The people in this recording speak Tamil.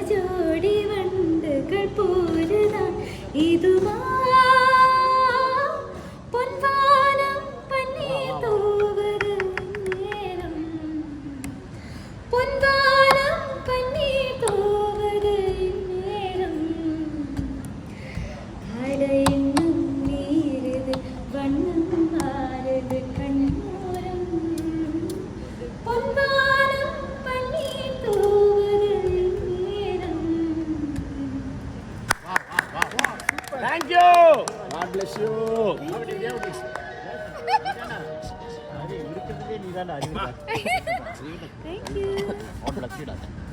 ஜோடி வண்டுகள் போலதான் இதுவா பொன்வானம் பன்னீர் தூவது நேரம் பொன்வானம் பன்னீர் தூவது நேரம் அடையும் நீரது வண்ணம் மாறுது கண்ணோரம் பொன்வானம் பன்னீர் தூவது நேரம். Thank you. God bless you. Thank you.